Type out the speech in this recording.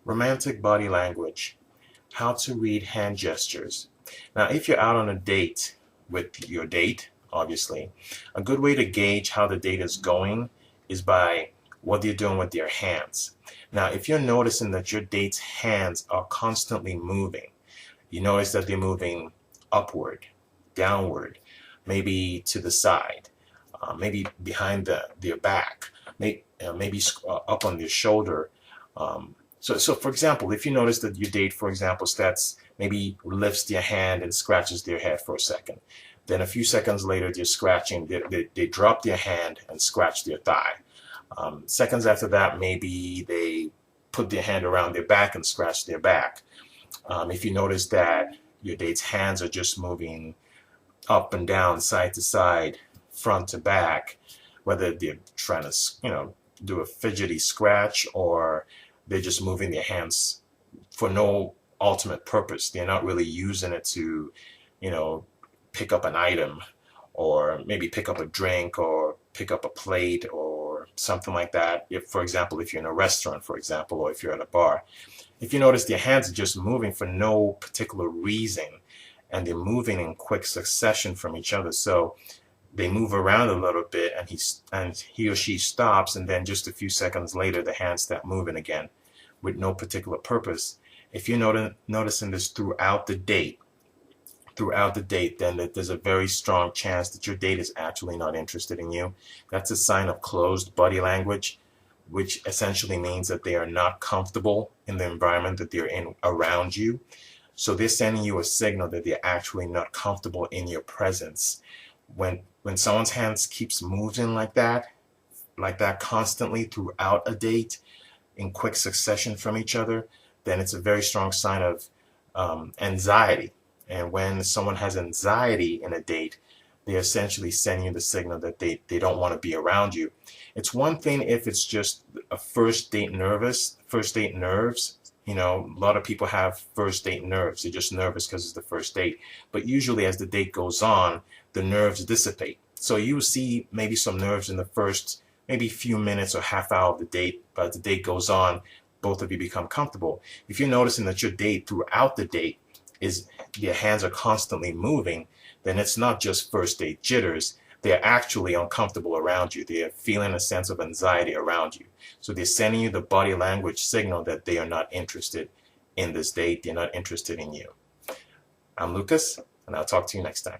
Romantic body language. How to read hand gestures. Now, if you're out on a date with your date, obviously, a good way to gauge how the date is going is by what they're doing with their hands. Now, if you're noticing that your date's hands are constantly moving, you notice that they're moving upward, downward, maybe to the side, maybe behind their back, maybe up on their shoulder. So for example, if you notice that your date, for example, maybe lifts their hand and scratches their head for a second, then a few seconds later they're scratching, they drop their hand and scratch their thigh. Seconds after that, maybe they put their hand around their back and scratch their back. If you notice that your date's hands are just moving up and down, side to side, front to back, whether they're trying to, do a fidgety scratch or they're just moving their hands for no ultimate purpose. They're not really using it to, pick up an item or maybe pick up a drink or pick up a plate or something like that. If, for example, if you're in a restaurant, for example, or if you're at a bar, if you notice their hands are just moving for no particular reason and they're moving in quick succession from each other. So they move around a little bit and he or she stops, and then just a few seconds later the hands start moving again with no particular purpose. If you're noticing this throughout the date, then there's a very strong chance that your date is actually not interested in you. That's a sign of closed body language, which essentially means that they are not comfortable in the environment that they're in around you. So they're sending you a signal that they're actually not comfortable in your presence. When someone's hands keeps moving like that constantly throughout a date in quick succession from each other, then it's a very strong sign of anxiety. And when someone has anxiety in a date, they're essentially sending you the signal that they don't want to be around you. It's one thing if it's just a first date nerves. A lot of people have first date nerves. They're just nervous because it's the first date. But usually as the date goes on, the nerves dissipate. So you see maybe some nerves in the first maybe few minutes or half hour of the date, but as the date goes on, both of you become comfortable. If you're noticing that your date throughout the date their hands are constantly moving, then it's not just first date jitters. They're actually uncomfortable around you. They're feeling a sense of anxiety around you. So they're sending you the body language signal that they are not interested in this date. They're not interested in you. I'm Lucas, and I'll talk to you next time.